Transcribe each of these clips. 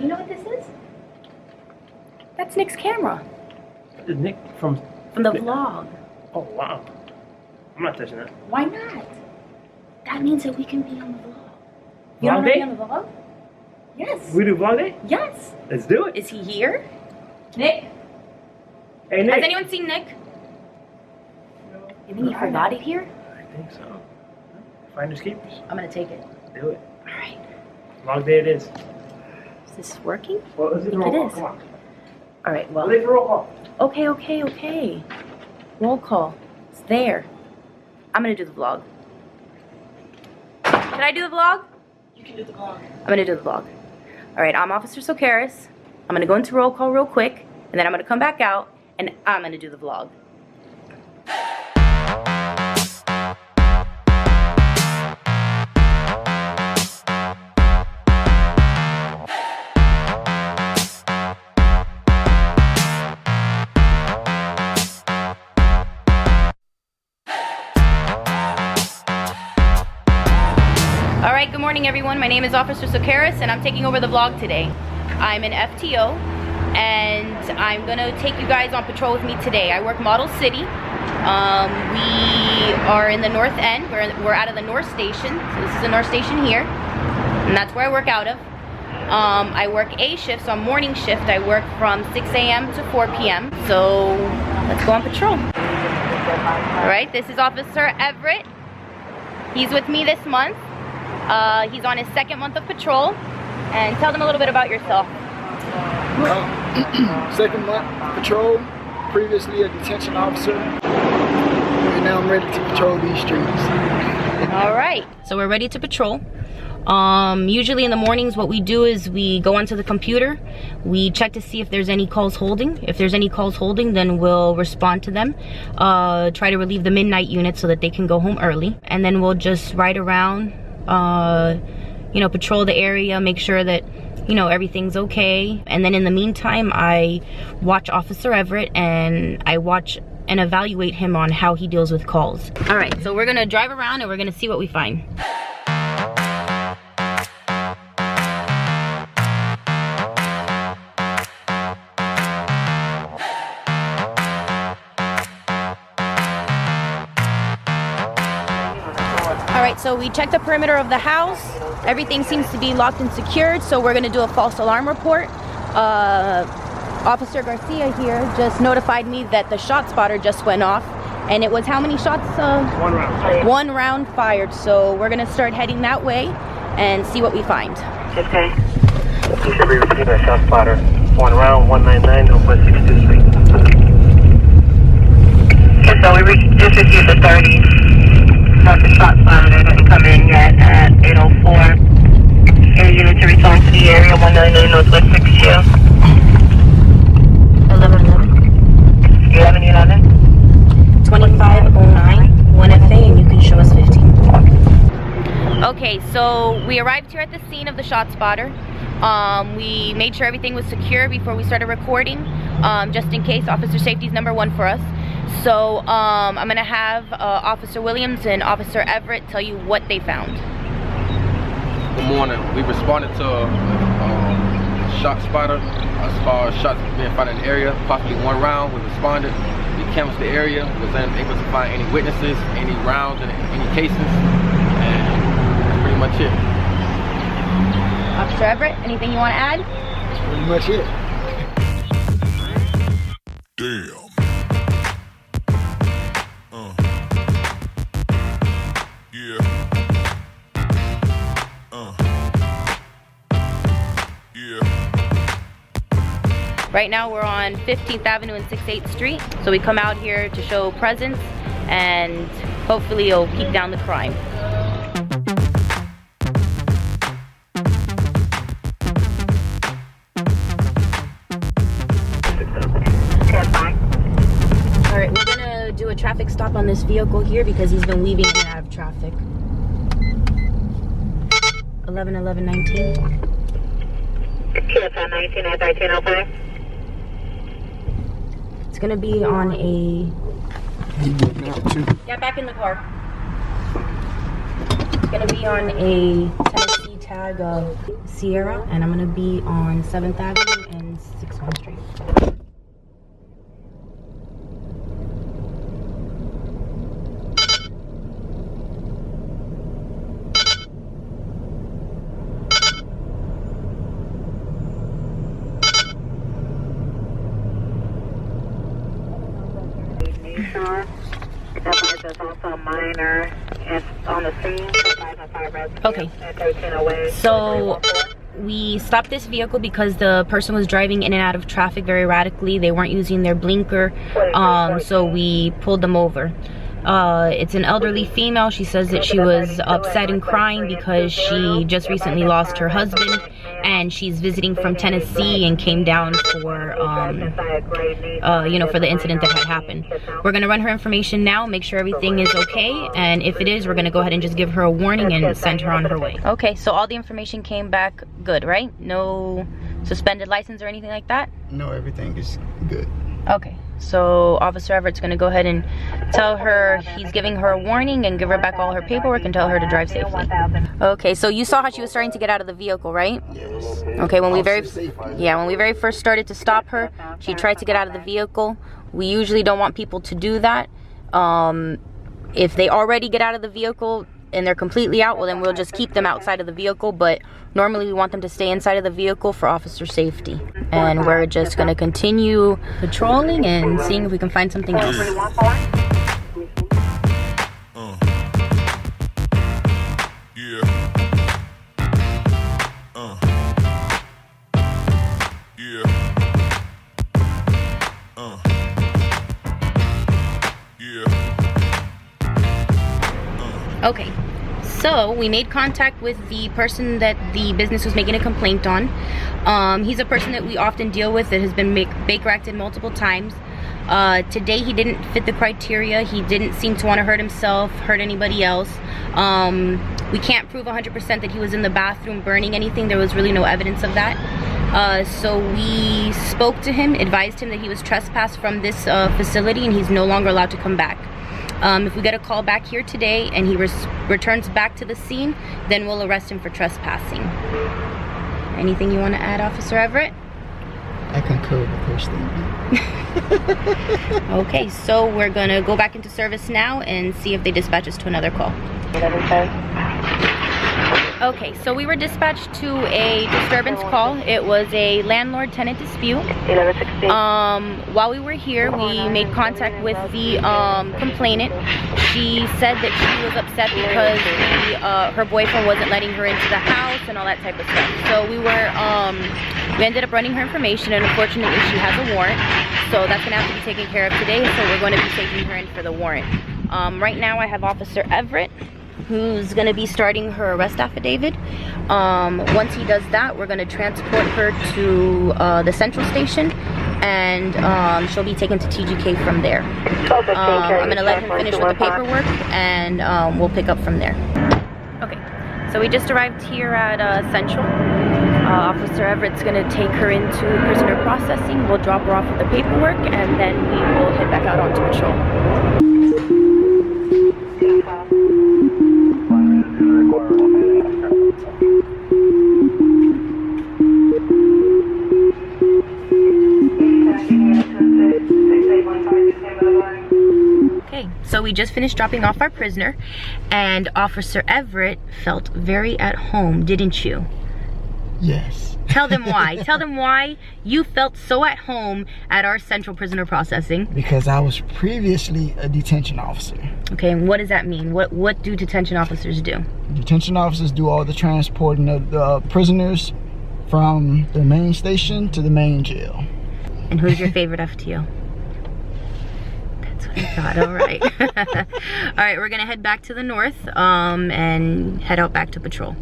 you know what this is? That's Nick's camera. Is Nick from the vlog. Oh, wow. I'm not touching that. Why not? That means that we can be on the vlog. You Vlog don't want day? to be on the vlog? Yes. We do vlog day? Yes. Let's do it. Is he here? Nick? Hey, Nick. Has anyone seen Nick? No. You think he forgot it here? I think so. Finders keepers. I'm going to take it. Do it. All right. Vlog day it is. Is this working? Well, let's do the roll call. Come on. All right, well. Let's do the roll call. Okay. Roll call. It's there. I'm going to do the vlog. Can I do the vlog? You can do the vlog. I'm going to do the vlog. All right, I'm Officer Socarras. I'm going to go into roll call real quick, and then I'm going to come back out, and I'm going to do the vlog. Alright, good morning everyone. My name is Officer Socarras and I'm taking over the vlog today. I'm an FTO and I'm gonna take you guys on patrol with me today. I work Model City. We are in the North End. We're out of the North Station. So this is the North Station here. And that's where I work out of. I work A shift, so I'm morning shift. I work from 6 a.m. to 4 p.m. So let's go on patrol. Alright, this is Officer Everett. He's with me this month. He's on his second month of patrol. And tell them a little bit about yourself. Well, second month patrol, previously a detention officer, and now I'm ready to patrol these streets. Alright, so we're ready to patrol. Usually in the mornings what we do is we go onto the computer, we check to see if there's any calls holding. If there's any calls holding, then we'll respond to them, try to relieve the midnight unit so that they can go home early, and then we'll just ride around, you know, patrol the area, make sure that, you know, everything's okay. And then in the meantime, I watch Officer Everett and I watch and evaluate him on how he deals with calls. All right, so we're gonna drive around and we're gonna see what we find. Alright, so we checked the perimeter of the house. Everything seems to be locked and secured, so we're going to do a false alarm report. Officer Garcia here just notified me that the shot spotter just went off. And it was how many shots? 1 round. 1 round fired. So we're going to start heading that way and see what we find. Okay. You should be receiving a shot spotter. 1 round, 199, Northwest 62nd Street. Okay, so we just received the 30. Not the shot spotter, they didn't come in yet at 8:04. Air unit to return to the area, 199 Northwest 62. 1111. 1111. 2509, 1FA, and you can show us 15. Okay, so we arrived here at the scene of the shot spotter. We made sure everything was secure before we started recording, just in case. Officer safety is #1 for us. So I'm gonna have Officer Williams and Officer Everett tell you what they found. Good morning. We responded to a shot spotter as far as shots being fired in the area, possibly 1 round. We responded. We canvassed the area, was unable to find any witnesses, any rounds, and any cases, and that's pretty much it. Officer Everett, anything you want to add? That's pretty much it. Damn. Yeah. Yeah. Right now we're on 15th Avenue and 68th Street. So we come out here to show presence and hopefully it'll keep down the crime. Alright, we're gonna do a traffic stop on this vehicle here because he's been weaving in and out of traffic. 111119. KSI 19 at 1305. It's gonna be on a... Get back in the car. It's gonna be on a Tennessee tag of Sierra, and I'm gonna be on 7th Avenue and 6th Street. There's also a minor on the scene. Okay, so we stopped this vehicle because the person was driving in and out of traffic very erratically. They weren't using their blinker, so we pulled them over. It's an elderly female. She says that she was upset and crying because she just recently lost her husband, and she's visiting from Tennessee and came down for for the incident that had happened. We're gonna run her information now, make sure everything is okay, and if it is, we're gonna go ahead and just give her a warning and send her on her way. Okay, so all the information came back good, right? No suspended license or anything like that? No, everything is good. Okay, so Officer Everett's gonna go ahead and tell her he's giving her a warning and give her back all her paperwork and tell her to drive safely. Okay, so you saw how she was starting to get out of the vehicle, right? Yes. Okay, when we very first started to stop her, she tried to get out of the vehicle. We usually don't want people to do that. If they already get out of the vehicle and they're completely out, well then we'll just keep them outside of the vehicle, but normally we want them to stay inside of the vehicle for officer safety. And we're just gonna continue patrolling and seeing if we can find something else. Okay, so we made contact with the person that the business was making a complaint on. He's a person that we often deal with that has been Baker-acted multiple times. Today he didn't fit the criteria. He didn't seem to want to hurt himself, hurt anybody else. We can't prove 100% that he was in the bathroom burning anything. There was really no evidence of that. So we spoke to him, advised him that he was trespassed from this facility and he's no longer allowed to come back. If we get a call back here today and he returns back to the scene, then we'll arrest him for trespassing. Anything you want to add, Officer Everett? I concur with her statement. Okay, so we're gonna go back into service now and see if they dispatch us to another call. Okay, so we were dispatched to a disturbance call. It was a landlord-tenant dispute. While we were here, we made contact with the complainant. She said that she was upset because her boyfriend wasn't letting her into the house and all that type of stuff. So we ended up running her information, and unfortunately she has a warrant. So that's gonna have to be taken care of today. So we're going to be taking her in for the warrant. Right now I have Officer Everett, who's going to be starting her arrest affidavit. Once he does that, we're going to transport her to the central station, and she'll be taken to TGK from there. I'm going to let him finish with the paperwork, and we'll pick up from there. Okay, so we just arrived here at Central. Officer Everett's going to take her into prisoner processing. We'll drop her off with the paperwork, and then we will head back out onto patrol. Okay, so we just finished dropping off our prisoner, and Officer Everett felt very at home, didn't you? Yes. Tell them why. Tell them why you felt so at home at our central prisoner processing. Because I was previously a detention officer. Okay, and what does that mean? What do detention officers do? Detention officers do all the transporting of the prisoners from the main station to the main jail. And who's your favorite FTO? That's what I thought. All right. All right, we're gonna head back to the north and head out back to patrol.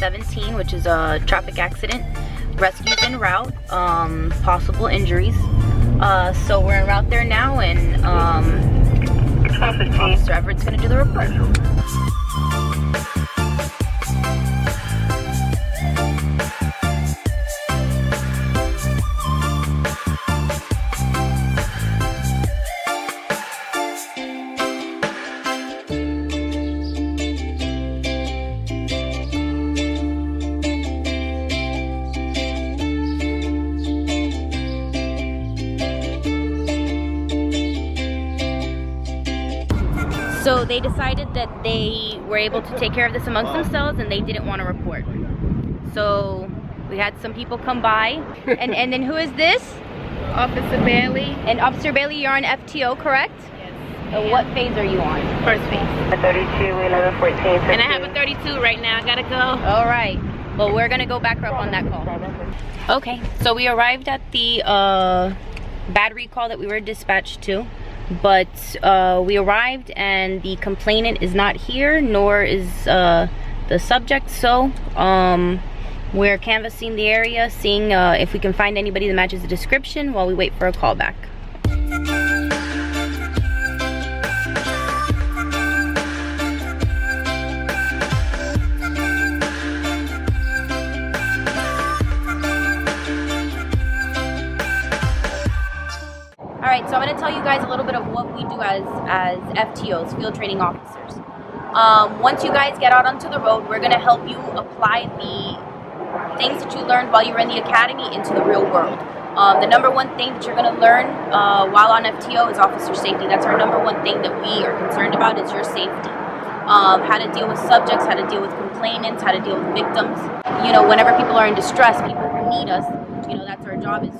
17, which is a traffic accident, rescues en route, possible injuries. So we're en route there now, and Officer Everett's gonna do the report. So they decided that they were able to take care of this amongst themselves, and they didn't want to report. So we had some people come by, and then who is this? Officer Bailey. And Officer Bailey, you're on FTO, correct? Yes. What phase are you on? First phase. 32, 11, 14, 15. And I have a 32 right now. I gotta go. All right. Well, we're gonna go back up on that call. Okay. So we arrived at the battery call that we were dispatched to, but we arrived and the complainant is not here, nor is the subject. So we're canvassing the area, seeing if we can find anybody that matches the description while we wait for a call back. Alright, so I'm going to tell you guys a little bit of what we do as FTOs, field training officers. Once you guys get out onto the road, we're going to help you apply the things that you learned while you were in the academy into the real world. The number one thing that you're going to learn while on FTO is officer safety. That's our number one thing that we are concerned about, is your safety. How to deal with subjects, how to deal with complainants, how to deal with victims. You know, whenever people are in distress, people who need us, you know, that's our job, is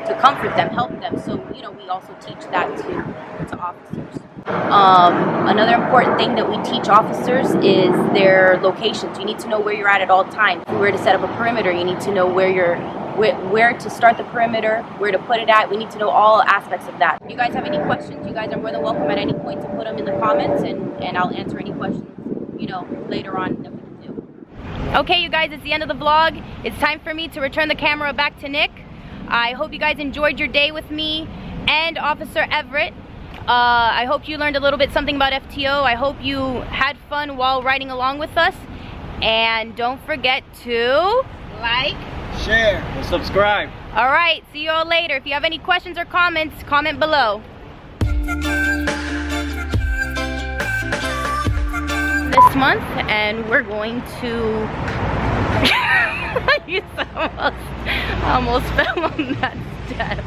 to comfort them, help them. So, you know, we also teach that to officers. Another important thing that we teach officers is their locations. You need to know where you're at all times. If we were to set up a perimeter, you need to know where to start the perimeter, where to put it at. We need to know all aspects of that. If you guys have any questions, you guys are more than welcome at any point to put them in the comments, and I'll answer any questions, you know, later on that we can do. Okay, you guys, it's the end of the vlog. It's time for me to return the camera back to Nick. I hope you guys enjoyed your day with me and Officer Everett. I hope you learned a little bit something about FTO. I hope you had fun while riding along with us. And don't forget to Like, Share and subscribe. All right, see you all later. If you have any questions or comments, comment below. This month, and we're going to you almost fell on that step.